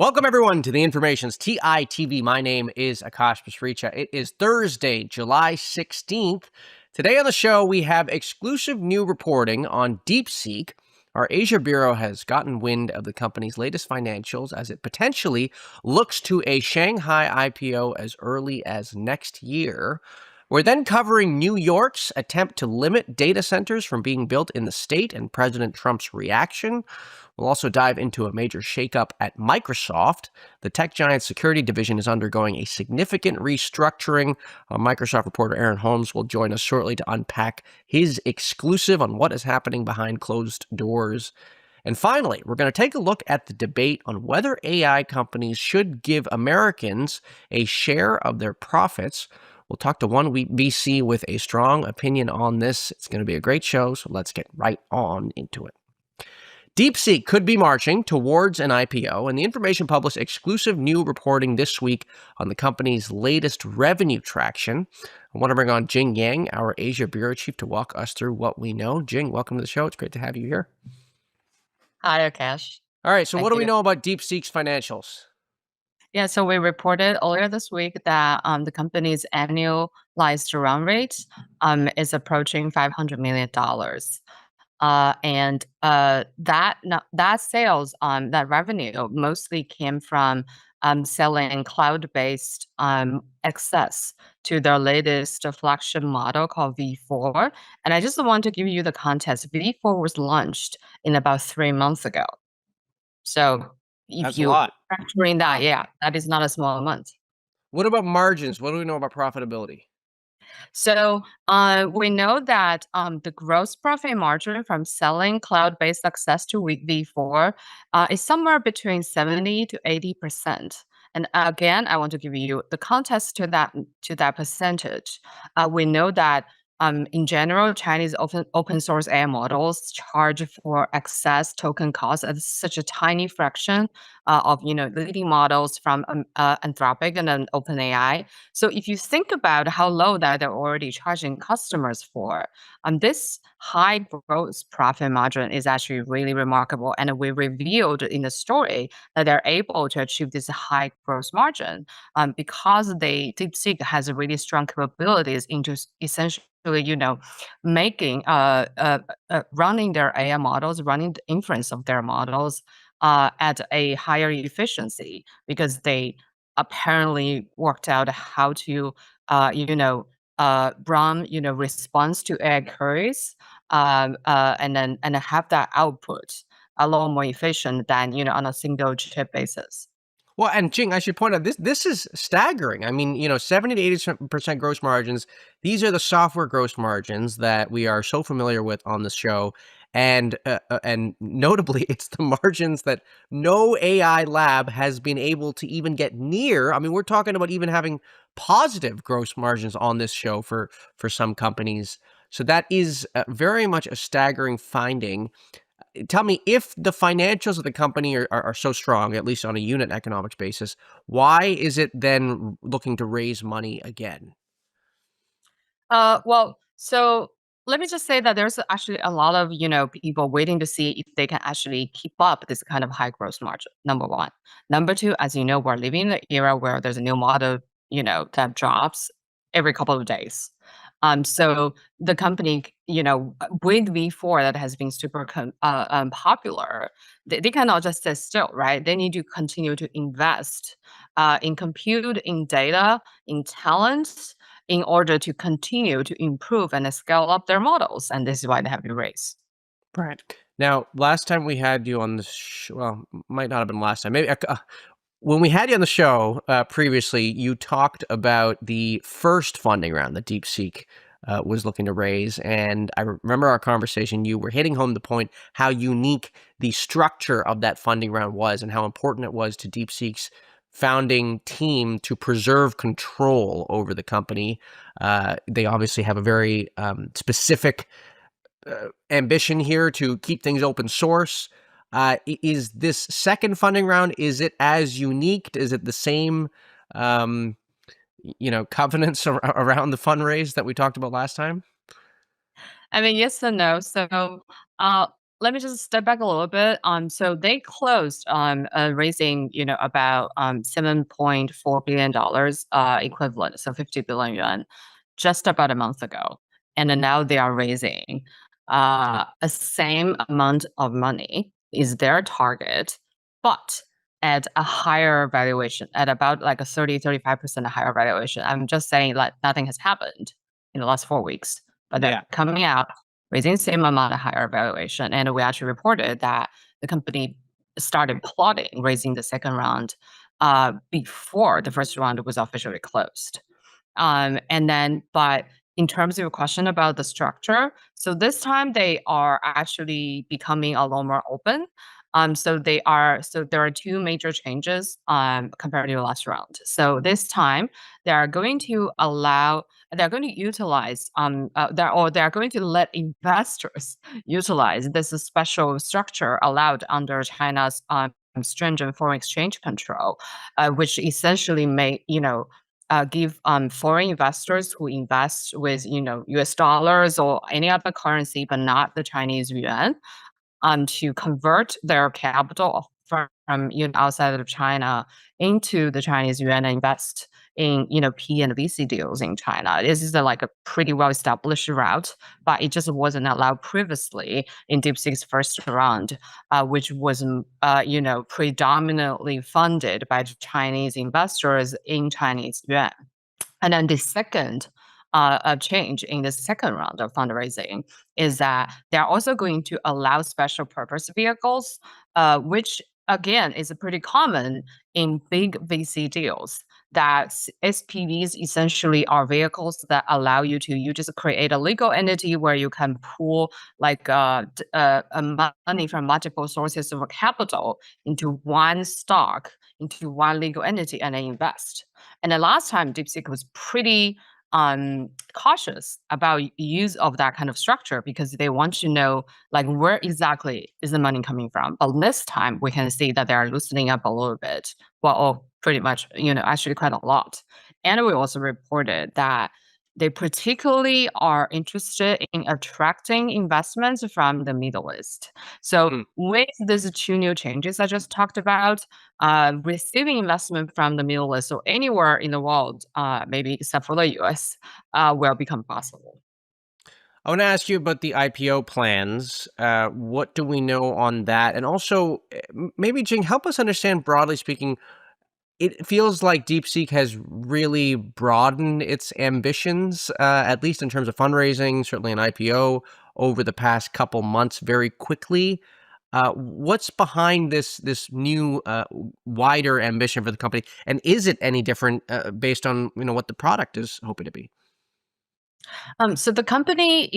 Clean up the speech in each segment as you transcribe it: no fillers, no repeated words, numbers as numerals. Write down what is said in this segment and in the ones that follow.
Welcome, everyone, to the Information's TITV. My name is Akash Pasricha. It is Thursday, July 16th. Today on the show, we have exclusive new reporting on DeepSeek. Our Asia Bureau has gotten wind of the company's latest financials as it potentially looks to a Shanghai IPO as early as next year. We're then covering New York's attempt to limit data centers from being built in the state and President Trump's reaction. We'll also dive into a major shakeup at Microsoft. The tech giant's security division is undergoing a significant restructuring. Microsoft reporter Aaron Holmes will join us shortly to unpack his exclusive on what is happening behind closed doors. And finally, we're going to take a look at the debate on whether AI companies should give Americans a share of their profits. We'll talk to one VC with a strong opinion on this. It's going to be a great show, so let's get right on into it. DeepSeek could be marching towards an IPO, and the Information published exclusive new reporting this week on the company's latest revenue traction. I want to bring on Jing Yang, our Asia Bureau Chief, to walk us through what we know. Jing, welcome to the show. It's great to have you here. Hi, Akash. All right, so what do we know about DeepSeek's financials? Yeah, so we reported earlier this week that the company's annualized run rate is approaching $500 million. That sales, that revenue mostly came from selling cloud-based access to their latest flagship model called V4. And I just want to give you the context. V4 was launched in about 3 months ago. So if That's you a lot. factoring that, yeah, that is not a small amount. What about margins? What do we know about profitability? So we know that the gross profit margin from selling cloud-based access to V4 is somewhere between 70 to 80%. And again, I want to give you the context to that percentage. We know that in general, Chinese open source AI models charge for access token costs at such a tiny fraction of leading models from Anthropic and then OpenAI. So if you think about how low that they're already charging customers for, this high gross profit margin is actually really remarkable. And we revealed in the story that they're able to achieve this high gross margin because DeepSeek has really strong capabilities into essentially making running their AI models, running the inference of their models at a higher efficiency because they apparently worked out how to run response to AI queries and have that output a lot more efficient than on a single chip basis. Well, and Jing, I should point out, this is staggering. I mean, 70 to 80% gross margins. These are the software gross margins that we are so familiar with on the show. And notably, it's the margins that no AI lab has been able to even get near. I mean, we're talking about even having positive gross margins on this show for some companies. So that is very much a staggering finding. Tell me, if the financials of the company are so strong, at least on a unit economics basis, why is it then looking to raise money again? So let me just say that there's actually a lot of people waiting to see if they can actually keep up this kind of high gross margin. Number one. Number two, as you know, we're living in an era where there's a new model, that drops every couple of days. So the company, with V4 that has been super popular, they cannot just sit still, right? They need to continue to invest in compute, in data, in talent, in order to continue to improve and scale up their models. And this is why they have to raise. Right. Now, last time we had you on the well, might not have been last time. Maybe when we had you on the show previously, you talked about the first funding round that DeepSeek was looking to raise. And I remember our conversation, you were hitting home the point how unique the structure of that funding round was and how important it was to DeepSeek's founding team to preserve control over the company. They obviously have a very specific ambition here to keep things open source. Is this second funding round, is it as unique? Is it the same, covenants around the fundraise that we talked about last time? I mean, yes and no. So let me just step back a little bit. So they closed raising, about $7.4 billion equivalent, so 50 billion yuan, just about a month ago, and then now they are raising a same amount of money is their target, but at a higher valuation, at about like a 35% higher valuation. I'm just saying like nothing has happened in the last 4 weeks, but they're coming out raising the same amount of higher valuation. And we actually reported that the company started plotting raising the second round before the first round was officially closed. But in terms of your question about the structure, so this time they are actually becoming a lot more open. So there are two major changes compared to the last round. So this time they are going to they're going to utilize they're going to let investors utilize this special structure allowed under China's stringent foreign exchange control, which essentially may give foreign investors who invest with US dollars or any other currency but not the Chinese yuan to convert their capital from outside of China into the Chinese yuan and invest in P and VC deals in China. This is like a pretty well established route, but it just wasn't allowed previously in DeepSeek's first round, which was predominantly funded by Chinese investors in Chinese yuan. And then the second change in the second round of fundraising is that they're also going to allow special purpose vehicles, which again is pretty common in big VC deals. That SPVs essentially are vehicles that allow you just create a legal entity where you can pool like money from multiple sources of capital into one stock, into one legal entity, and then invest. And the last time DeepSeek was pretty cautious about use of that kind of structure because they want to know like where exactly is the money coming from. But this time we can see that they are loosening up a little bit, well, pretty much, actually quite a lot. And we also reported that they particularly are interested in attracting investments from the Middle East. So with these two new changes I just talked about, receiving investment from the Middle East or anywhere in the world, maybe except for the US, will become possible. I want to ask you about the IPO plans. What do we know on that? And also, maybe, Jing, help us understand, broadly speaking, it feels like DeepSeek has really broadened its ambitions, at least in terms of fundraising, certainly an IPO, over the past couple months very quickly. What's behind this new, wider ambition for the company? And is it any different based on what the product is hoping to be? So the company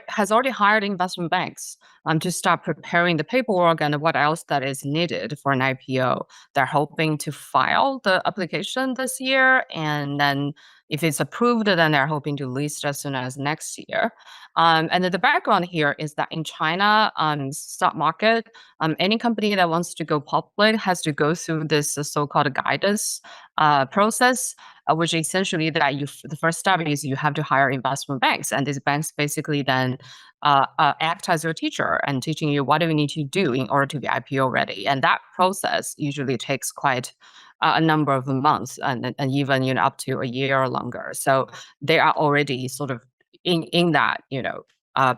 has already hired investment banks to start preparing the paperwork and what else that is needed for an IPO. They're hoping to file the application this year, and then if it's approved, then they're hoping to list as soon as next year. And the background here is that in China stock market, any company that wants to go public has to go through this so-called guidance process, which essentially the first step is you have to hire investment banks, and these banks basically then act as your teacher and teaching you what do you need to do in order to be IPO ready. And that process usually takes quite a number of months and even up to a year or longer. So they are already sort of in that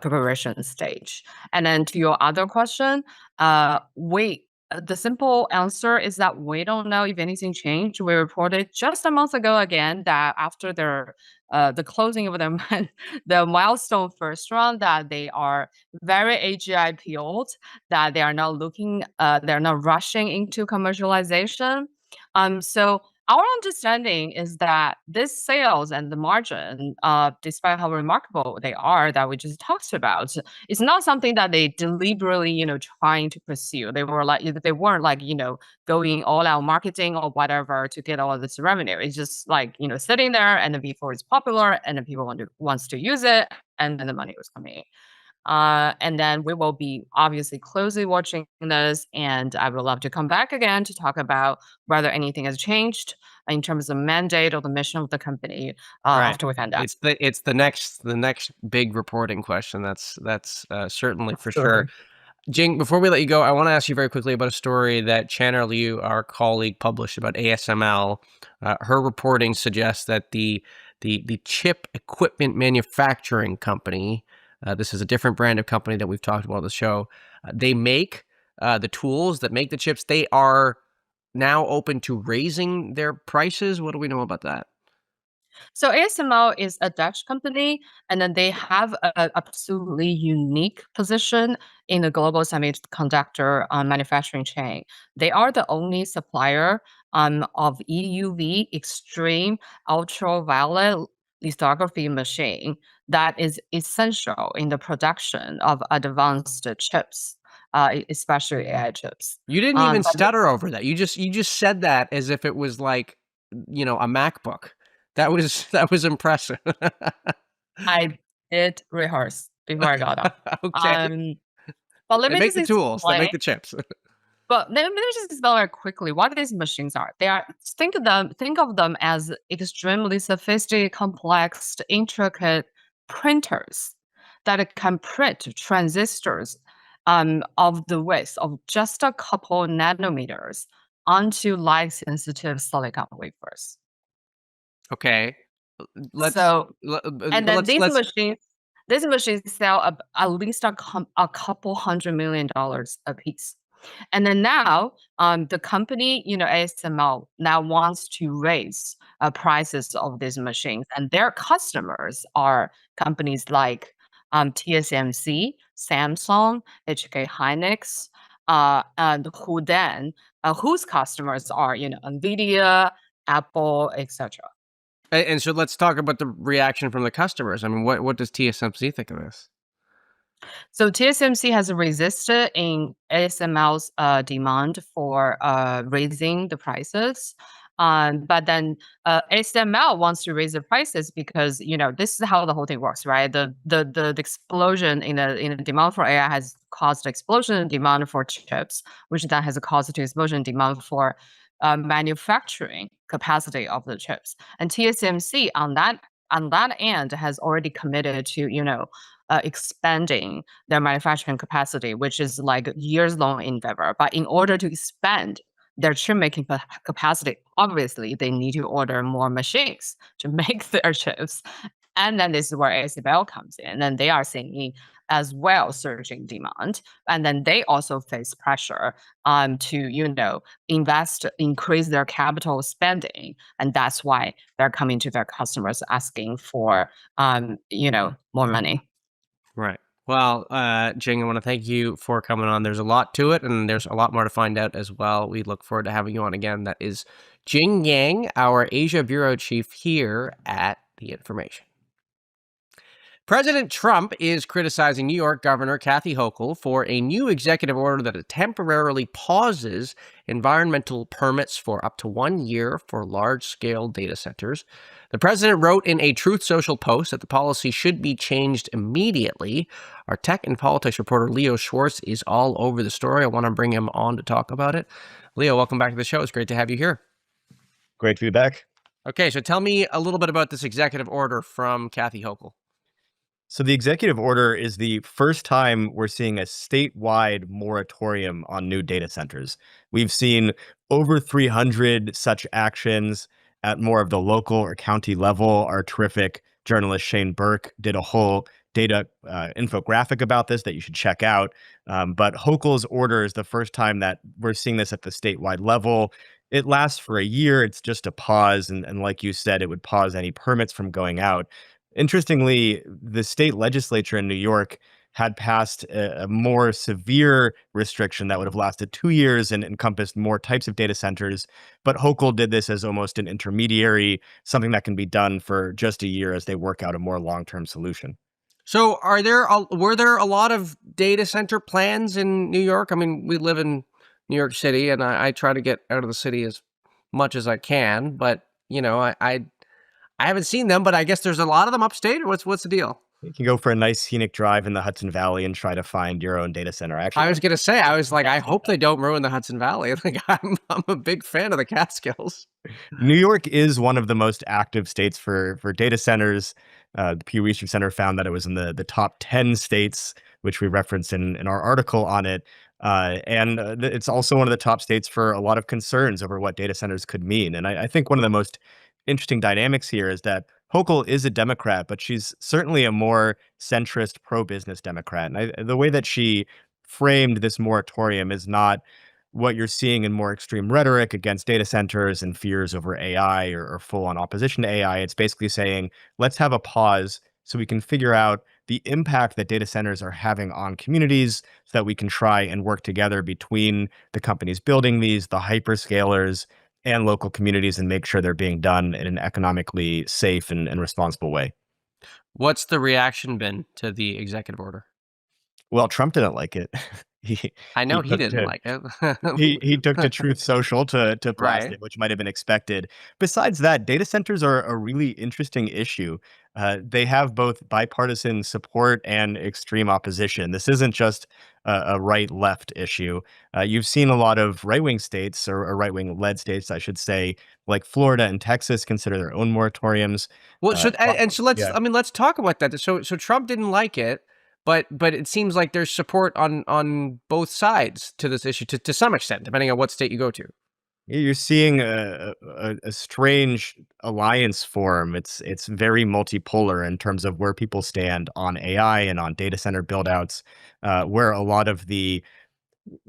preparation stage. And then to your other question, the simple answer is that we don't know if anything changed. We reported just a month ago again that after the closing of the milestone first round, that they are very AGIPO'd, that they are not they're not rushing into commercialization. So our understanding is that this sales and the margin, despite how remarkable they are that we just talked about, is not something that they deliberately, trying to pursue. They weren't like, going all out marketing or whatever to get all this revenue. It's just like, sitting there and then before it's popular and then people wants to use it and then the money was coming in. And then we will be obviously closely watching this, and I would love to come back again to talk about whether anything has changed in terms of mandate or the mission of the company Right. after we find out. It's the next big reporting question. That's certainly for sure. Sure. Jing, before we let you go, I want to ask you very quickly about a story that Channer Liu, our colleague, published about ASML. Her reporting suggests that the chip equipment manufacturing company, this is a different brand of company that we've talked about on the show, they make the tools that make the chips. They are now open to raising their prices. What do we know about that? So ASML is a Dutch company, and then they have an absolutely unique position in the global semiconductor manufacturing chain. They are the only supplier of EUV extreme ultraviolet lithography machine that is essential in the production of advanced chips, especially AI chips. You didn't even But stutter over that. You just said that as if it was like, a MacBook. That was impressive. I did rehearse before I got up. Okay. Um, but let They me make just the tools, they explain. make the chips. But let me just explain very quickly what these machines are. They are think of them as extremely sophisticated, complex, intricate printers that can print transistors of the width of just a couple nanometers onto light sensitive silicon wafers. Okay. Let's So and then these machines sell at least a couple $100 million a piece. And then now, the company, ASML, now wants to raise prices of these machines, and their customers are companies like TSMC, Samsung, HK Hynix, and whose customers are, Nvidia, Apple, etc. and so let's talk about the reaction from the customers. I mean, what does TSMC think of this? So TSMC has resisted in ASML's demand for raising the prices. But then ASML wants to raise the prices because this is how the whole thing works, right? The explosion in the demand for AI has caused explosion in demand for chips, which then has caused the explosion in demand for manufacturing capacity of the chips. And TSMC on that end has already committed to expanding their manufacturing capacity, which is like years long endeavor. But in order to expand their chip making capacity, obviously they need to order more machines to make their chips. And then this is where ASML comes in, and they are seeing as well surging demand. And then they also face pressure to increase their capital spending, and that's why they're coming to their customers asking for more money. Right. Well, Jing, I want to thank you for coming on. There's a lot to it, and there's a lot more to find out as well. We look forward to having you on again. That is Jing Yang, our Asia Bureau Chief here at The Information. President Trump is criticizing New York Governor Kathy Hochul for a new executive order that temporarily pauses environmental permits for up to 1 year for large-scale data centers. The president wrote in a Truth Social post that the policy should be changed immediately. Our tech and politics reporter Leo Schwartz is all over the story. I want to bring him on to talk about it. Leo, welcome back to the show. It's great to have you here. Great to be back. Okay, so tell me a little bit about this executive order from Kathy Hochul. So the executive order is the first time we're seeing a statewide moratorium on new data centers. We've seen over 300 such actions at more of the local or county level. Our terrific journalist Shane Burke did a whole data infographic about this that you should check out. But Hochul's order is the first time that we're seeing this at the statewide level. It lasts for a year. It's just a pause. And like you said, it would pause any permits from going out. Interestingly, the state legislature in New York had passed a more severe restriction that would have lasted 2 years and encompassed more types of data centers. But Hochul did this as almost an intermediary, something that can be done for just a year as they work out a more long-term solution. So, were there a lot of data center plans in New York? I mean, we live in New York City, and I try to get out of the city as much as I can. But I haven't seen them. But I guess there's a lot of them upstate. Or what's the deal? You can go for a nice scenic drive in the Hudson Valley and try to find your own data center. I was Actually, gonna say, I was like, I hope they don't ruin the Hudson Valley. Like, I'm a big fan of the Catskills. New York is one of the most active states for data centers. The Pew Research Center found that it was in the top 10 states which we reference in our article on it. It's also one of the top states for a lot of concerns over what data centers could mean. And I think one of the most interesting dynamics here is that Hochul is a Democrat, but she's certainly a more centrist, pro-business Democrat. And the way that she framed this moratorium is not what you're seeing in more extreme rhetoric against data centers and fears over AI or full-on opposition to AI. It's basically saying, let's have a pause so we can figure out the impact that data centers are having on communities so that we can try and work together between the companies building these, the hyperscalers, and local communities and make sure they're being done in an economically safe and responsible way. What's the reaction been to the executive order? Well, Trump didn't like it. he I know he he took didn't to like it. he took to Truth Social to blast Right. it, which might have been expected. Besides that, data centers are a really interesting issue. They have both bipartisan support and extreme opposition. This isn't just a right-left issue. You've seen a lot of right-wing states, or right-wing led states, I should say, like Florida and Texas, consider their own moratoriums. Well, so let's Yeah. let's talk about that. So Trump didn't like it, but it seems like there's support on both sides to this issue to some extent, depending on what state you go to. You're seeing a strange alliance form. It's very multipolar in terms of where people stand on AI and on data center buildouts, where a lot of the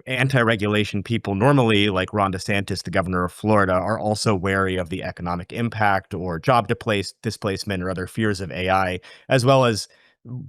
anti-regulation people normally, like Ron DeSantis, the governor of Florida, are also wary of the economic impact or job displacement or other fears of AI, as well as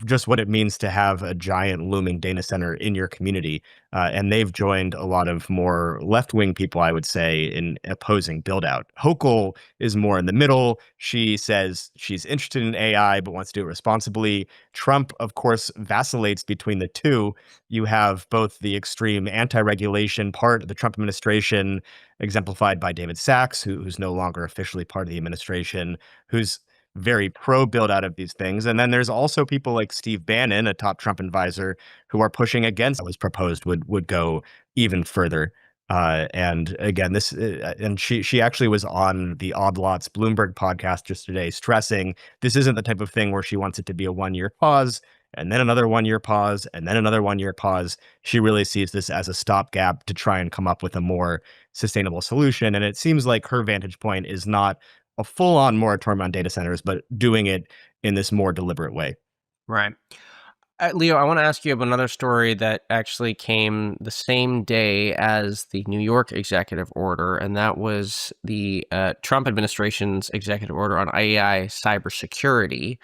just what it means to have a giant looming data center in your community. And they've joined a lot of more left-wing people, I would say, in opposing build-out. Hochul is more in the middle. She says she's interested in AI, but wants to do it responsibly. Trump, of course, vacillates between the two. You have both the extreme anti-regulation part of the Trump administration, exemplified by David Sachs, who's no longer officially part of the administration, who's very pro build out of these things. And then there's also people like Steve Bannon, a top Trump advisor, who are pushing against what was proposed would go even further. And again, and she actually was on the Odd Lots Bloomberg podcast just today, stressing this isn't the type of thing where she wants it to be a 1-year pause and then another 1-year pause and then another 1-year pause. She really sees this as a stopgap to try and come up with a more sustainable solution. And it seems like her vantage point is not a full-on moratorium on data centers, but doing it in this more deliberate way. Right. Leo, I want to ask you about another story that actually came the same day as the New York executive order, and that was the Trump administration's executive order on AI cybersecurity.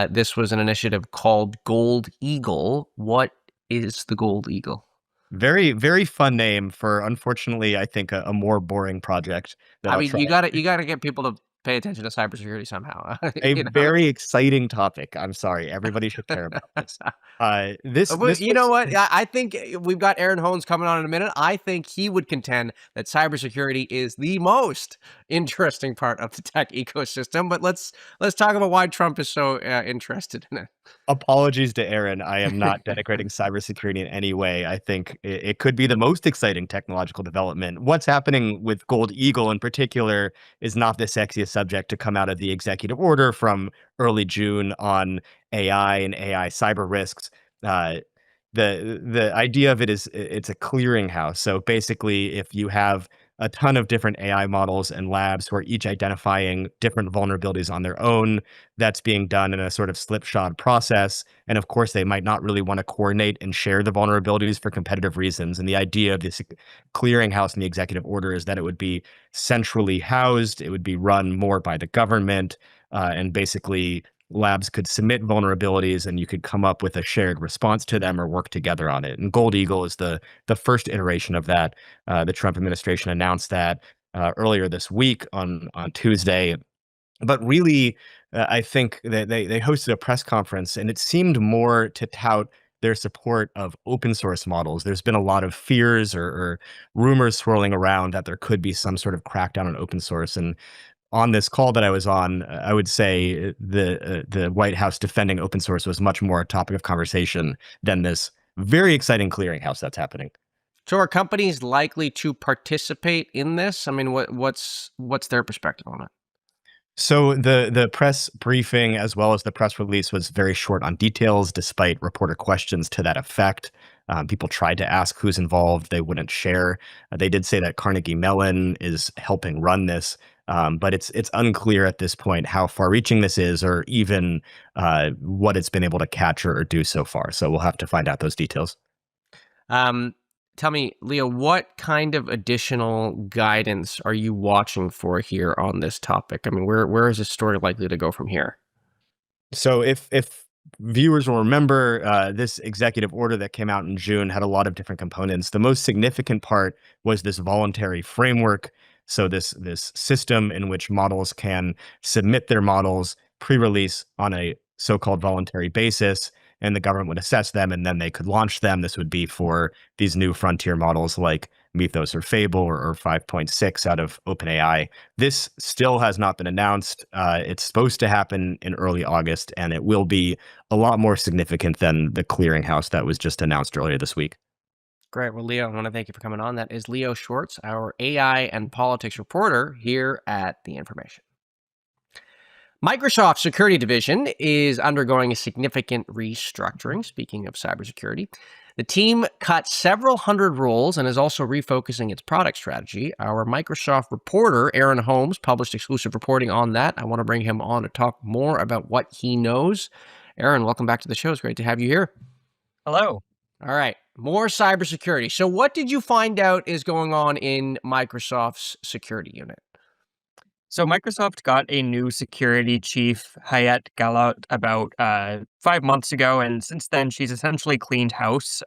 This was an initiative called Gold Eagle. What is the Gold Eagle? Very, very fun name for, unfortunately, I think a more boring project that I I'll mean, try. you gotta get people to pay attention to cybersecurity somehow. A You know? very exciting topic. I'm sorry, everybody should care about this. But you know what? I think we've got Aaron Holmes coming on in a minute. I think he would contend that cybersecurity is the most interesting part of the tech ecosystem. But let's talk about why Trump is so interested in it. Apologies to Aaron. I am not denigrating cybersecurity in any way. I think it could be the most exciting technological development. What's happening with Gold Eagle in particular is not the sexiest subject to come out of the executive order from early June on AI and AI cyber risks. Uh, the idea of it is it's a clearinghouse. So basically, if you have a ton of different AI models and labs who are each identifying different vulnerabilities on their own, that's being done in a sort of slipshod process. And of course, they might not really want to coordinate and share the vulnerabilities for competitive reasons. And the idea of this clearinghouse in the executive order is that it would be centrally housed, it would be run more by the government, and basically labs could submit vulnerabilities and you could come up with a shared response to them or work together on it. And Gold Eagle is the first iteration of that. The Trump administration announced that earlier this week on Tuesday. But really, I think that they hosted a press conference and it seemed more to tout their support of open source models. There's been a lot of fears or rumors swirling around that there could be some sort of crackdown on open source. And on this call that I was on, I would say the White House defending open source was much more a topic of conversation than this very exciting clearinghouse that's happening. So, are companies likely to participate in this? I mean, what's their perspective on it? So the press briefing as well as the press release was very short on details, despite reporter questions to that effect. People tried to ask who's involved; they wouldn't share. They did say that Carnegie Mellon is helping run this, but it's unclear at this point how far-reaching this is, or even what it's been able to capture or do so far. So we'll have to find out those details. Um, Tell me, Leo, what kind of additional guidance are you watching for here on this topic? I mean, where is this story likely to go from here? So if viewers will remember, this executive order that came out in June had a lot of different components. The most significant part was this voluntary framework. So this system in which models can submit their models pre-release on a so-called voluntary basis, and the government would assess them, and then they could launch them. This would be for these new frontier models like Mythos or Fable or 5.6 out of OpenAI. This still has not been announced. It's supposed to happen in early August, and it will be a lot more significant than the clearinghouse that was just announced earlier this week. Great. Well, Leo, I want to thank you for coming on. That is Leo Schwartz, our AI and politics reporter here at The Information. Microsoft's security division is undergoing a significant restructuring. Speaking of cybersecurity, the team cut several hundred roles and is also refocusing its product strategy. Our Microsoft reporter, Aaron Holmes, published exclusive reporting on that. I want to bring him on to talk more about what he knows. Aaron, welcome back to the show. It's great to have you here. Hello. All right, more cybersecurity. So what did you find out is going on in Microsoft's security unit? So Microsoft got a new security chief, Hayat Galat, about 5 months ago, and since then she's essentially cleaned house.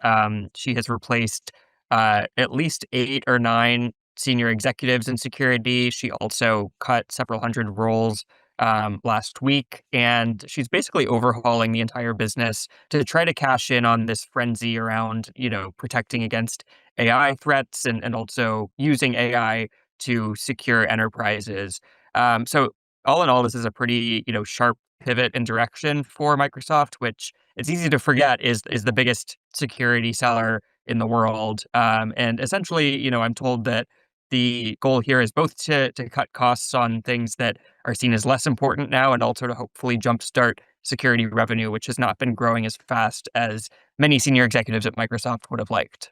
She has replaced at least 8 or 9 senior executives in security. She also cut several hundred roles last week, and she's basically overhauling the entire business to try to cash in on this frenzy around, protecting against AI threats and also using AI to secure enterprises. So all in all, this is a pretty, sharp pivot in direction for Microsoft, which it's easy to forget is the biggest security seller in the world. And essentially, I'm told that the goal here is both to cut costs on things that are seen as less important now, and also to hopefully jumpstart security revenue, which has not been growing as fast as many senior executives at Microsoft would have liked.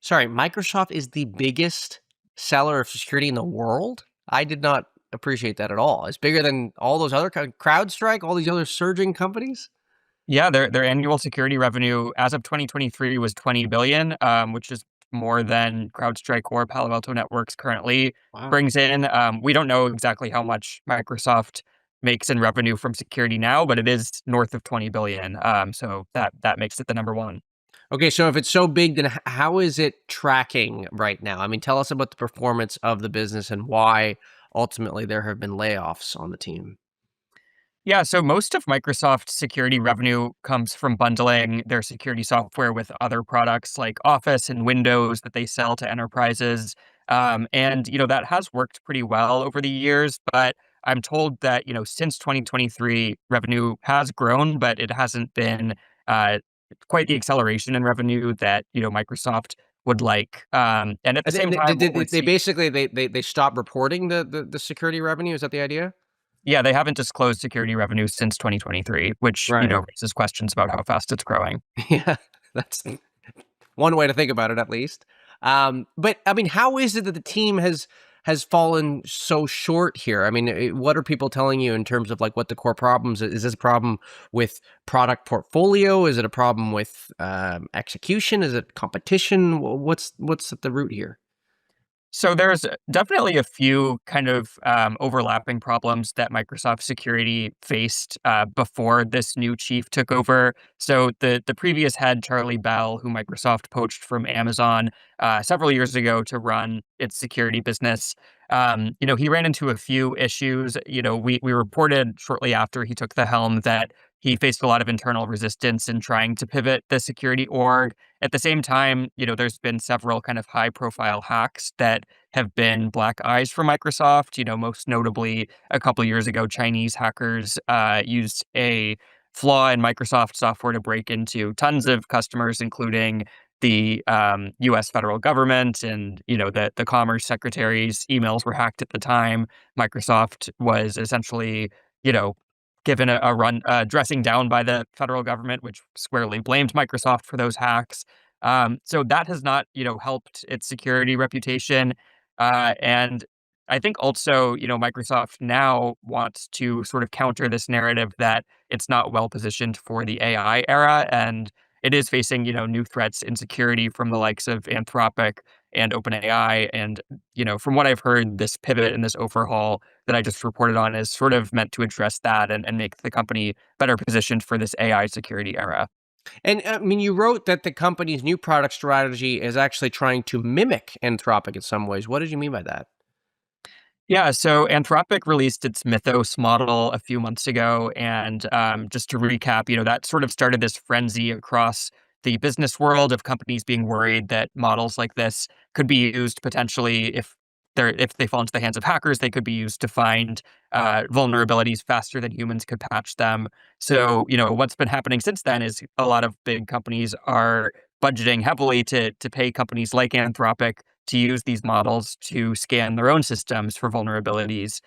Sorry, Microsoft is the biggest seller of security in the world? I did not appreciate that at all. It's bigger than all those other CrowdStrike, all these other surging companies? Yeah, their annual security revenue as of 2023 was 20 billion, which is more than CrowdStrike or Palo Alto Networks currently Wow. brings in. We don't know exactly how much Microsoft makes in revenue from security now, but it is north of 20 billion. So that makes it the number one. Okay, so if it's so big, then how is it tracking right now? I mean, tell us about the performance of the business and why ultimately there have been layoffs on the team. Yeah, so most of Microsoft's security revenue comes from bundling their security software with other products like Office and Windows that they sell to enterprises. And, that has worked pretty well over the years, but I'm told that, since 2023, revenue has grown, but it hasn't been uh, quite the acceleration in revenue that, Microsoft would like. And at the same time, what we're They basically they stopped reporting the security revenue. Is that the idea? yeah, they haven't disclosed security revenue since 2023, which, Right. raises questions about how fast it's growing. Yeah, that's one way to think about it, at least. But I mean, how is it that the team has fallen so short here? I mean, what are people telling you in terms of like what the core problems is? Is this a problem with product portfolio? Is it a problem with execution? Is it competition? What's at the root here? So there's definitely a few kind of overlapping problems that Microsoft security faced before this new chief took over. So the previous head, Charlie Bell, who Microsoft poached from Amazon several years ago to run its security business, he ran into a few issues. We reported shortly after he took the helm that he faced a lot of internal resistance in trying to pivot the security org. At the same time, there's been several kind of high profile hacks that have been black eyes for Microsoft. Most notably, a couple years ago, Chinese hackers used a flaw in Microsoft software to break into tons of customers, including the U.S. federal government, and the Commerce Secretary's emails were hacked at the time. Microsoft was essentially given a run dressing down by the federal government, which squarely blamed Microsoft for those hacks. So that has not helped its security reputation, and I think also Microsoft now wants to sort of counter this narrative that it's not well positioned for the AI era, and it is facing new threats in security from the likes of Anthropic and OpenAI. And from what I've heard, this pivot and this overhaul that I just reported on is sort of meant to address that and make the company better positioned for this AI security era. And I mean, you wrote that the company's new product strategy is actually trying to mimic Anthropic in some ways. What did you mean by that? Yeah, so Anthropic released its Mythos model a few months ago, and just to recap, that sort of started this frenzy across the business world of companies being worried that models like this could be used potentially if they fall into the hands of hackers, they could be used to find vulnerabilities faster than humans could patch them. So, what's been happening since then is a lot of big companies are budgeting heavily to pay companies like Anthropic to use these models to scan their own systems for vulnerabilities,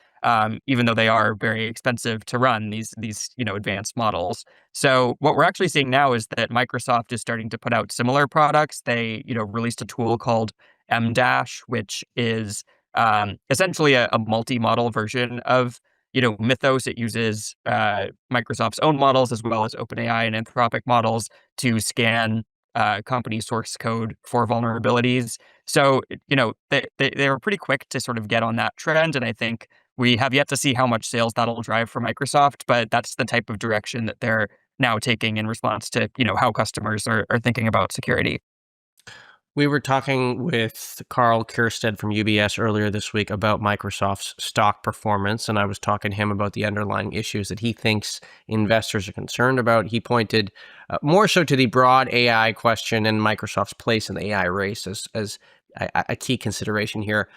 even though they are very expensive to run these advanced models. So what we're actually seeing now is that Microsoft is starting to put out similar products. They released a tool called M-Dash, which is essentially a multi-model version of Mythos. It uses Microsoft's own models as well as OpenAI and Anthropic models to scan company source code for vulnerabilities. So, they were pretty quick to sort of get on that trend. And I think we have yet to see how much sales that'll drive for Microsoft, but that's the type of direction that they're now taking in response to, how customers are thinking about security. We were talking with Carl Kierstead from UBS earlier this week about Microsoft's stock performance, and I was talking to him about the underlying issues that he thinks investors are concerned about. He pointed more so to the broad AI question and Microsoft's place in the AI race as a key consideration here.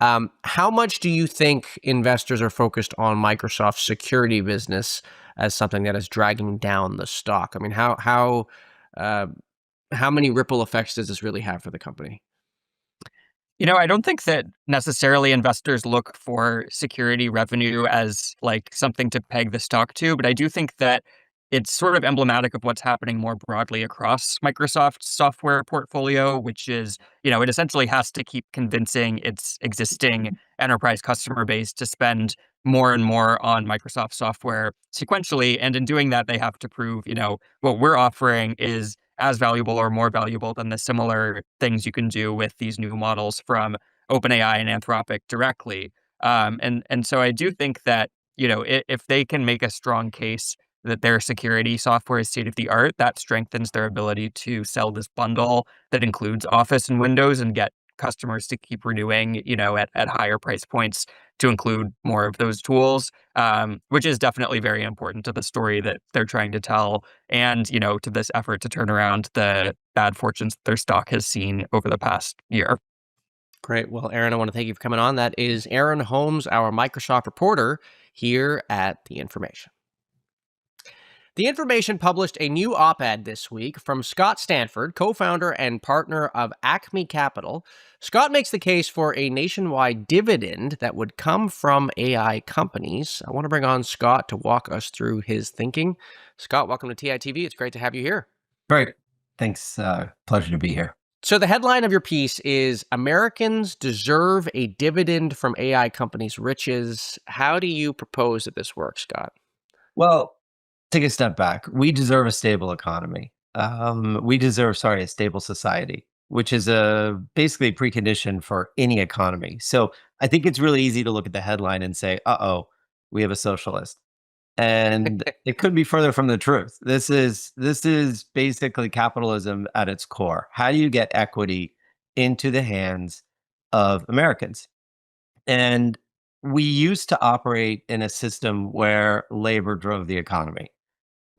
How much do you think investors are focused on Microsoft's security business as something that is dragging down the stock? I mean, how many ripple effects does this really have for the company? I don't think that necessarily investors look for security revenue as like something to peg the stock to, but I do think that it's sort of emblematic of what's happening more broadly across Microsoft's software portfolio, which is, it essentially has to keep convincing its existing enterprise customer base to spend more and more on Microsoft software sequentially. And in doing that, they have to prove, what we're offering is as valuable or more valuable than the similar things you can do with these new models from OpenAI and Anthropic directly. And so I do think that, if they can make a strong case that their security software is state of the art, that strengthens their ability to sell this bundle that includes Office and Windows and get customers to keep renewing, at higher price points to include more of those tools, which is definitely very important to the story that they're trying to tell and, to this effort to turn around the bad fortunes their stock has seen over the past year. Great. Well, Aaron, I want to thank you for coming on. That is Aaron Holmes, our Microsoft reporter here at The Information. The Information published a new op-ed this week from Scott Stanford, co-founder and partner of ACME Capital. Scott makes the case for a nationwide dividend that would come from AI companies. I want to bring on Scott to walk us through his thinking. Scott, welcome to TITV. It's great to have you here. Great. Thanks. Pleasure to be here. So the headline of your piece is Americans Deserve a Dividend from AI Companies' Riches. How do you propose that this works, Scott? Well, take a step back. We deserve a stable economy. We deserve, a stable society, which is basically a precondition for any economy. So I think it's really easy to look at the headline and say, uh-oh, we have a socialist. And it couldn't be further from the truth. This is basically capitalism at its core. How do you get equity into the hands of Americans? And we used to operate in a system where labor drove the economy.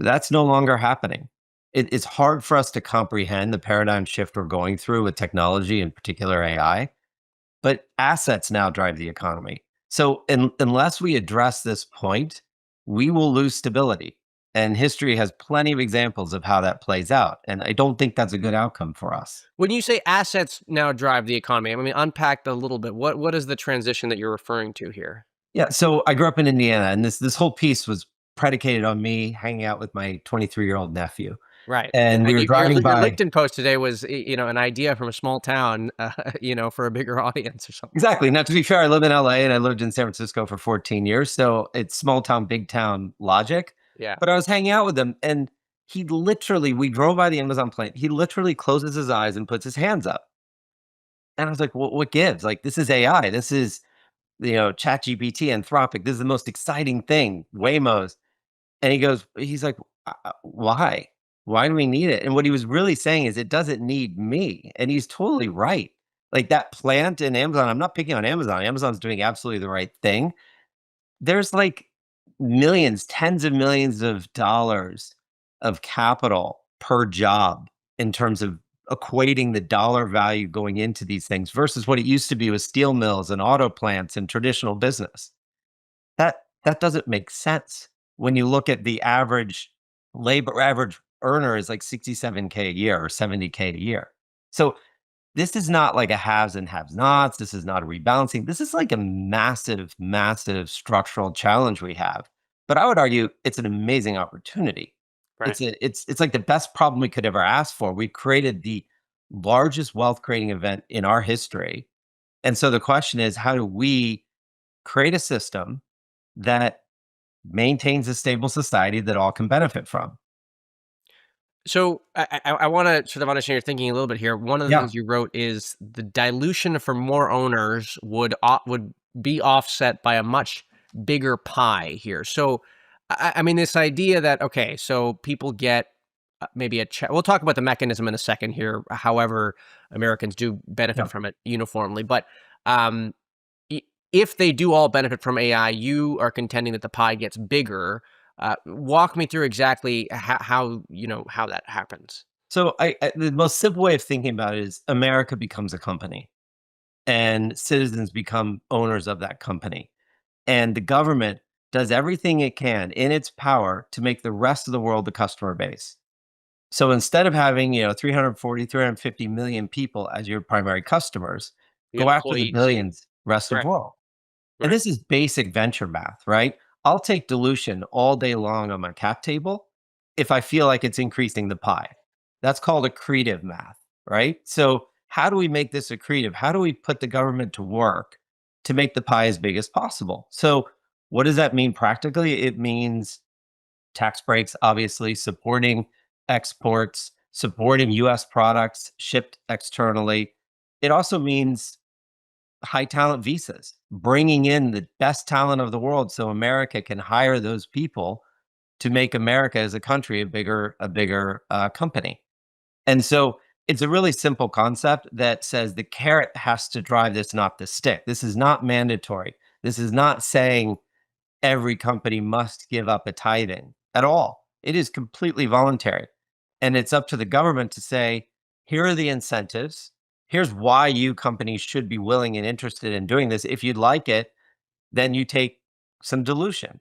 That's no longer happening. It's hard for us to comprehend the paradigm shift we're going through with technology, in particular AI, but assets now drive the economy. So unless we address this point, we will lose stability. And history has plenty of examples of how that plays out. And I don't think that's a good outcome for us. When you say assets now drive the economy, I mean, unpack that a little bit. What is the transition that you're referring to here? Yeah. So I grew up in Indiana, and this whole piece was predicated on me hanging out with my 23-year-old nephew. Right. And we were Your driving by. LinkedIn post today was, an idea from a small town, for a bigger audience or something. Exactly. Now, to be fair, I live in LA and I lived in San Francisco for 14 years. So it's small town, big town logic. Yeah. But I was hanging out with him, and we drove by the Amazon plant. He literally closes his eyes and puts his hands up. And I was like, what gives? Like, this is AI. This is, ChatGPT, Anthropic. This is the most exciting thing, Waymo's. And he's like, why? Why do we need it? And what he was really saying is it doesn't need me. And he's totally right. Like that plant in Amazon, I'm not picking on Amazon. Amazon's doing absolutely the right thing. There's like millions, tens of millions of dollars of capital per job in terms of equating the dollar value going into these things versus what it used to be with steel mills and auto plants and traditional business. That doesn't make sense when you look at the average earner is like 67K a year or 70K a year. So this is not like a haves and have-nots. This is not a rebalancing. This is like a massive, massive structural challenge we have. But I would argue it's an amazing opportunity. Right. It's like the best problem we could ever ask for. We created the largest wealth creating event in our history. And so the question is, how do we create a system that maintains a stable society that all can benefit from? So I want to sort of understand your thinking a little bit here. One of the things you wrote is the dilution for more owners would be offset by a much bigger pie here. So, I mean, this idea that, okay, so people get maybe a check. We'll talk about the mechanism in a second here, however Americans do benefit from it uniformly. But if they do all benefit from AI, you are contending that the pie gets bigger. Walk me through exactly how that happens. So the most simple way of thinking about it is America becomes a company and citizens become owners of that company. And the government does everything it can in its power to make the rest of the world the customer base. So instead of having, 340, 350 million people as your primary customers, go after the billions rest of the world. And this is basic venture math, right? I'll take dilution all day long on my cap table if I feel like it's increasing the pie. That's called accretive math, right? So how do we make this accretive? How do we put the government to work to make the pie as big as possible? So what does that mean practically? It means tax breaks, obviously, supporting exports, supporting US products shipped externally. It also means high talent visas, bringing in the best talent of the world so America can hire those people to make America as a country a bigger company. And so it's a really simple concept that says the carrot has to drive this, not the stick. This is not mandatory. This is not saying every company must give up a tithing at all. It is completely voluntary. And it's up to the government to say, here are the incentives. Here's why you companies should be willing and interested in doing this. If you'd like it, then you take some dilution.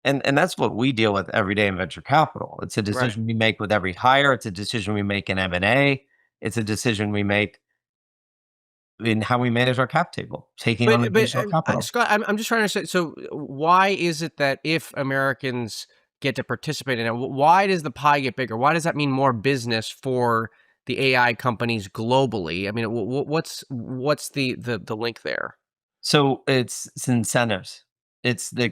And that's what we deal with every day in venture capital. It's a decision we make with every hire. It's a decision we make in M&A. It's a decision we make in how we manage our cap table, taking on additional capital. Scott, I'm just trying to say, so why is it that if Americans get to participate in it, why does the pie get bigger? Why does that mean more business for the AI companies globally? I mean, what's the link there? So it's incentives. It's the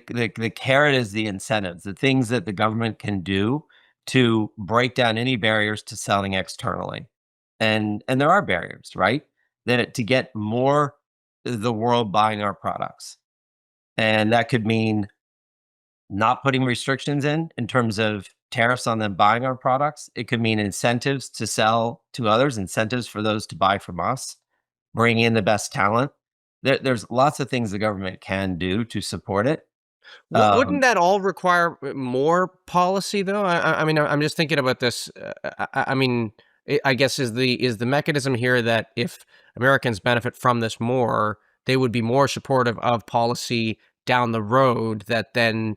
carrot is the incentives, the things that the government can do to break down any barriers to selling externally. And there are barriers, right? That to get more the world buying our products. And that could mean not putting restrictions in terms of tariffs on them buying our products. It could mean incentives to sell to others, incentives for those to buy from us, bring in the best talent. There's lots of things the government can do to support it. Wouldn't that all require more policy, though? I mean, I'm just thinking about this. I mean, I guess is the mechanism here that if Americans benefit from this more, they would be more supportive of policy down the road that then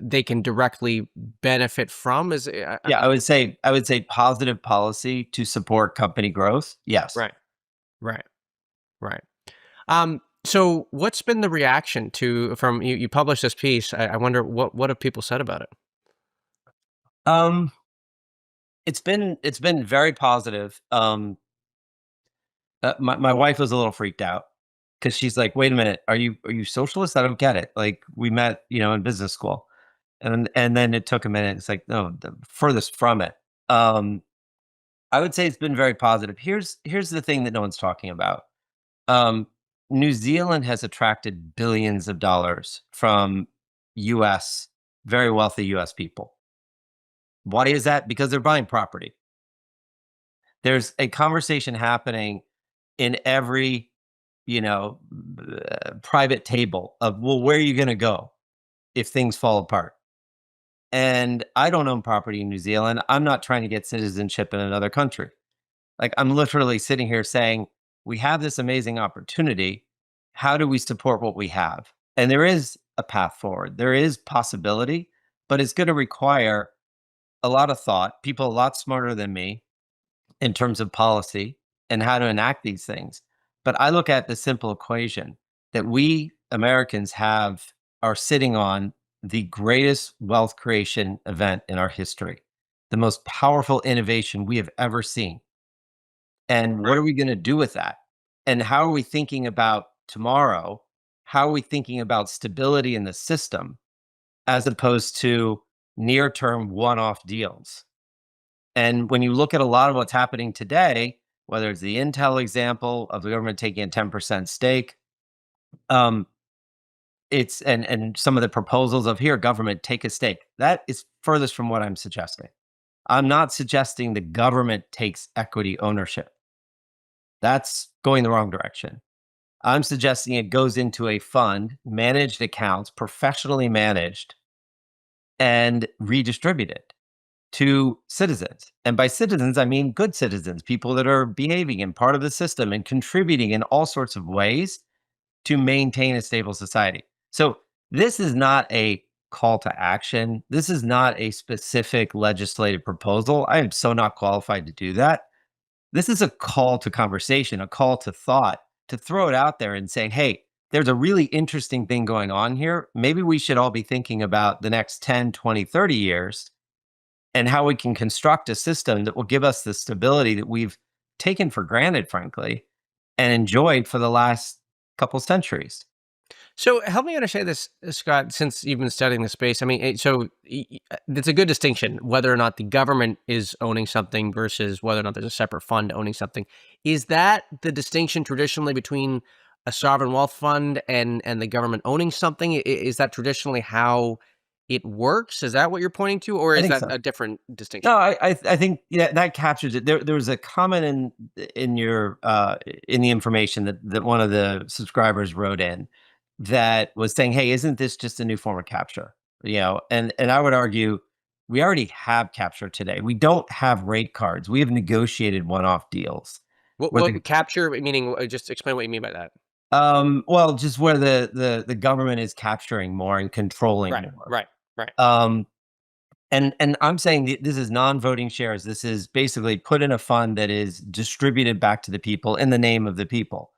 they can directly benefit from? Yeah, I would say positive policy to support company growth. Yes. Right, right, right. So what's been the reaction from you? You published this piece. I wonder what have people said about it? Um, it's been very positive. My wife was a little freaked out because she's like, "Wait a minute, are you socialist? I don't get it. Like we met, in business school." And then it took a minute. It's like, no, the furthest from it. I would say it's been very positive. Here's the thing that no one's talking about. Um, New Zealand has attracted billions of dollars from U.S. very wealthy U.S. people. Why is that? Because they're buying property. There's a conversation happening in every, private table of, well, where are you going to go if things fall apart? And I don't own property in New Zealand. I'm not trying to get citizenship in another country. Like I'm literally sitting here saying, we have this amazing opportunity. How do we support what we have? And there is a path forward. There is possibility, but it's going to require a lot of thought, people a lot smarter than me in terms of policy and how to enact these things. But I look at the simple equation that we Americans are sitting on the greatest wealth creation event in our history, the most powerful innovation we have ever seen. And what are we going to do with that? And how are we thinking about tomorrow? How are we thinking about stability in the system as opposed to near term one off deals? And when you look at a lot of what's happening today, whether it's the Intel example of the government taking a 10% stake, it's and some of the proposals of here, government take a stake. That is furthest from what I'm suggesting. I'm not suggesting the government takes equity ownership. That's going the wrong direction. I'm suggesting it goes into a fund, managed accounts, professionally managed, and redistributed to citizens. And by citizens, I mean good citizens, people that are behaving and part of the system and contributing in all sorts of ways to maintain a stable society. So this is not a call to action. This is not a specific legislative proposal. I am so not qualified to do that. This is a call to conversation, a call to thought, to throw it out there and say, hey, there's a really interesting thing going on here. Maybe we should all be thinking about the next 10, 20, 30 years and how we can construct a system that will give us the stability that we've taken for granted, frankly, and enjoyed for the last couple centuries. So help me understand this, Scott, since you've been studying the space. I mean, it's a good distinction, whether or not the government is owning something versus whether or not there's a separate fund owning something. Is that the distinction traditionally between a sovereign wealth fund and the government owning something? Is that traditionally how it works? Is that what you're pointing to, or is that a different distinction? No, I think that captures it. There was a comment in your in the information that one of the subscribers wrote in that was saying, "Hey, isn't this just a new form of capture?" And I would argue we already have capture today. We don't have rate cards. We have negotiated one-off deals. What capture meaning? Just explain what you mean by that. Well, just where the government is capturing more and controlling more. Right. And I'm saying this is non-voting shares. This is basically put in a fund that is distributed back to the people in the name of the people.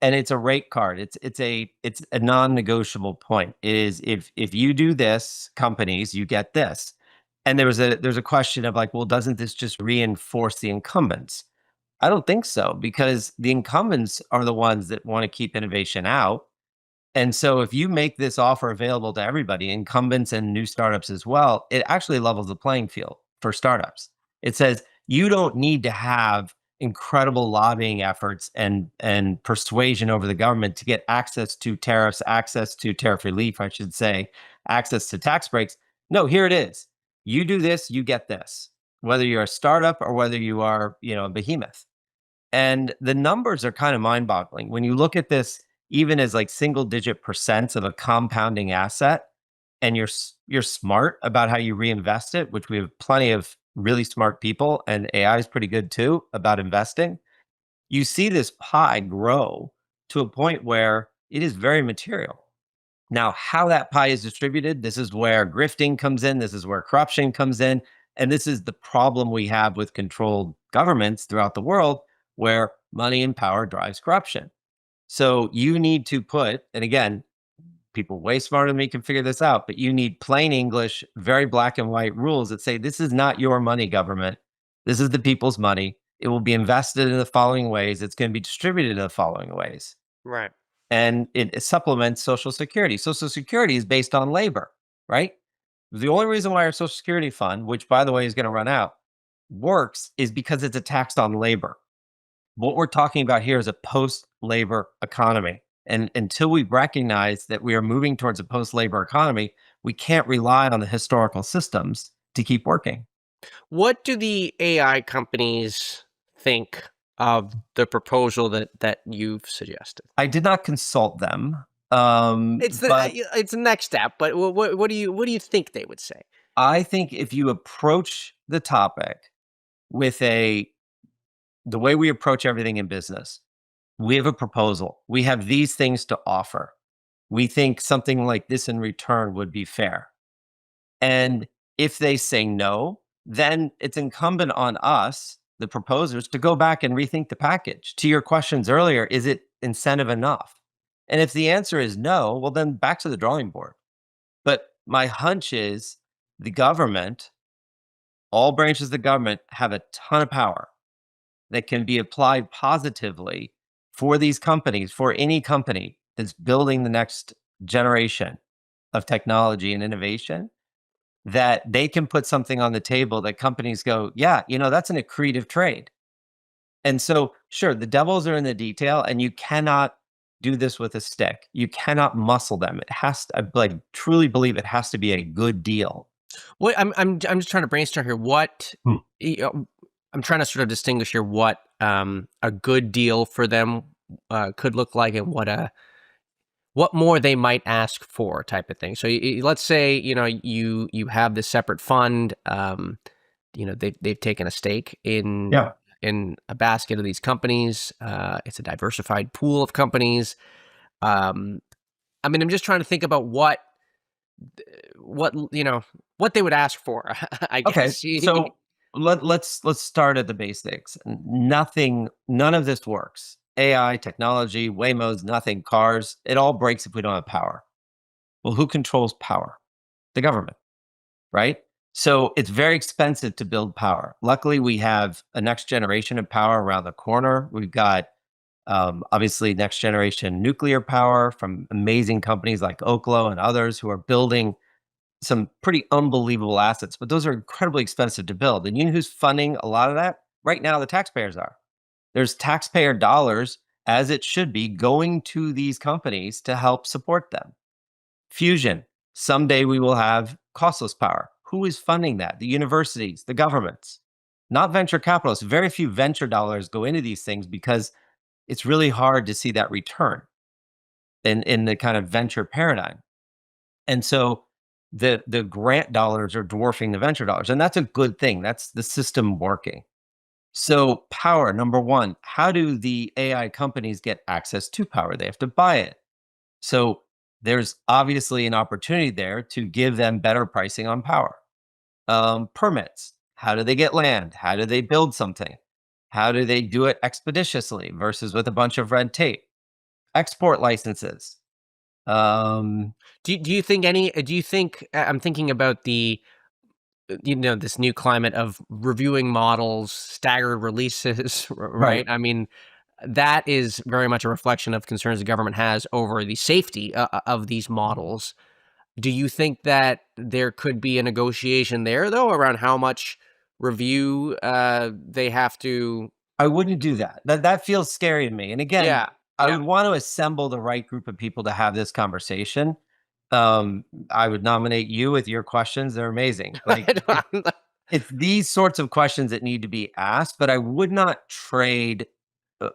And it's a rate card. It's a non-negotiable point. It is if you do this, companies, you get this. And there's a question of like, well, doesn't this just reinforce the incumbents? I don't think so, because the incumbents are the ones that want to keep innovation out. And so if you make this offer available to everybody, incumbents and new startups as well, it actually levels the playing field for startups. It says you don't need to have incredible lobbying efforts and persuasion over the government to get access to tariffs, access to tariff relief, I should say, access to tax breaks. No, here it is. You do this, you get this, whether you're a startup or whether you are, a behemoth. And the numbers are kind of mind-boggling. When you look at this, even as like single-digit % of a compounding asset, and you're smart about how you reinvest it, which we have plenty of really smart people, and AI is pretty good too about investing. You see this pie grow to a point where it is very material. Now, how that pie is distributed, this is where grifting comes in, this is where corruption comes in, and this is the problem we have with controlled governments throughout the world, where money and power drives corruption. So you need to put, and again, people way smarter than me can figure this out, but you need plain English, very black and white rules that say, this is not your money, government. This is the people's money. It will be invested in the following ways. It's going to be distributed in the following ways. Right. And it supplements Social Security. Social Security is based on labor, right? The only reason why our Social Security fund, which by the way is going to run out, works is because it's a tax on labor. What we're talking about here is a post-labor economy. And until we recognize that we are moving towards a post-labor economy, we can't rely on the historical systems to keep working. What do the AI companies think of the proposal that you've suggested? I did not consult them. It's the next step, but what do you think they would say? I think if you approach the topic with the way we approach everything in business, we have a proposal. We have these things to offer. We think something like this in return would be fair. And if they say no, then it's incumbent on us, the proposers, to go back and rethink the package. To your questions earlier, is it incentive enough? And if the answer is no, well, then back to the drawing board. But my hunch is the government, all branches of the government have a ton of power that can be applied positively for these companies, for any company that's building the next generation of technology and innovation, that they can put something on the table that companies go, yeah, that's an accretive trade. And so, sure, the devils are in the detail, and you cannot do this with a stick. You cannot muscle them. It has to, I truly believe it has to be a good deal. What I'm just trying to brainstorm here. What I'm trying to sort of distinguish here what a good deal for them could look like, and what more they might ask for, type of thing. So let's say you have this separate fund. They've taken a stake in a basket of these companies. It's a diversified pool of companies. I'm just trying to think about what they would ask for. I guess. Okay, so let's start at the basics. None of this works. AI, technology, Waymos, nothing, cars, it all breaks if we don't have power. Well, who controls power? The government, right? So it's very expensive to build power. Luckily, we have a next generation of power around the corner. We've got obviously next generation nuclear power from amazing companies like Oklo and others who are building some pretty unbelievable assets, but those are incredibly expensive to build. And you know who's funding a lot of that? Right now, the taxpayers are. There's taxpayer dollars, as it should be, going to these companies to help support them. Fusion. Someday we will have costless power. Who is funding that? The universities, the governments, not venture capitalists. Very few venture dollars go into these things because it's really hard to see that return in the kind of venture paradigm. And so the grant dollars are dwarfing the venture dollars. And that's a good thing. That's the system working. So power, number one, how do the AI companies get access to power? They have to buy it. So there's obviously an opportunity there to give them better pricing on power. Permits, how do they get land? How do they build something? How do they do it expeditiously versus with a bunch of red tape? Export licenses. Do you think I'm thinking about the this new climate of reviewing models, staggered releases, right? I mean, that is very much a reflection of concerns the government has over the safety of these models. Do you think that there could be a negotiation there, though, around how much review they have to? I wouldn't do that. That feels scary to me. And again, I would want to assemble the right group of people to have this conversation. I would nominate you with your questions. They're amazing. It's these sorts of questions that need to be asked, but I would not trade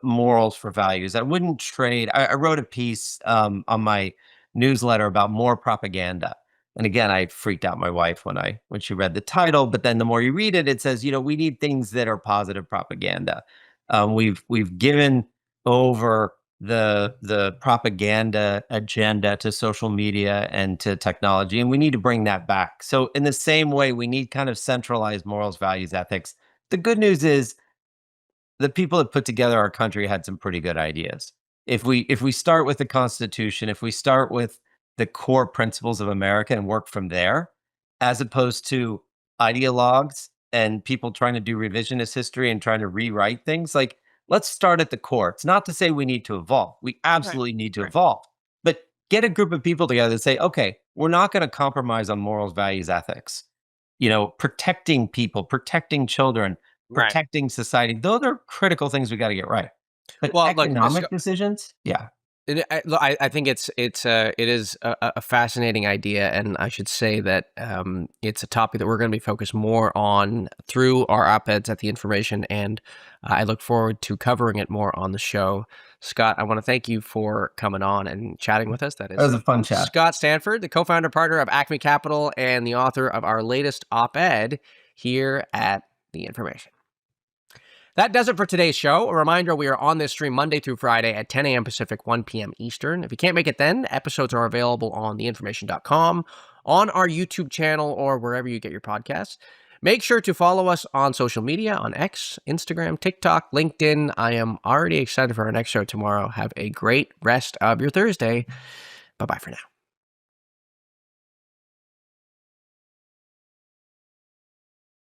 morals for values. I wouldn't trade. I wrote a piece on my newsletter about more propaganda. And again, I freaked out my wife when she read the title, but then the more you read it, it says, we need things that are positive propaganda. We've given over the propaganda agenda to social media and to technology, and we need to bring that back. So in the same way, we need kind of centralized morals, values, ethics. The good news is the people that put together our country had some pretty good ideas. If we start with the Constitution, if we start with the core principles of America and work from there, as opposed to ideologues and people trying to do revisionist history and trying to rewrite things, like, let's start at the core. It's not to say we need to evolve. We absolutely need to evolve. But get a group of people together and say, okay, we're not going to compromise on morals, values, ethics. Protecting people, protecting children, protecting society. Those are critical things we got to get right. But economic decisions, yeah. I think it is a fascinating idea, and I should say that it's a topic that we're going to be focused more on through our op-eds at The Information, and I look forward to covering it more on the show. Scott, I want to thank you for coming on and chatting with us. That was a fun chat. Scott Stanford, the co-founder partner of ACME Capital and the author of our latest op-ed here at The Information. That does it for today's show. A reminder, we are on this stream Monday through Friday at 10 a.m. Pacific, 1 p.m. Eastern. If you can't make it then, episodes are available on theinformation.com, on our YouTube channel, or wherever you get your podcasts. Make sure to follow us on social media, on X, Instagram, TikTok, LinkedIn. I am already excited for our next show tomorrow. Have a great rest of your Thursday. Bye-bye for now.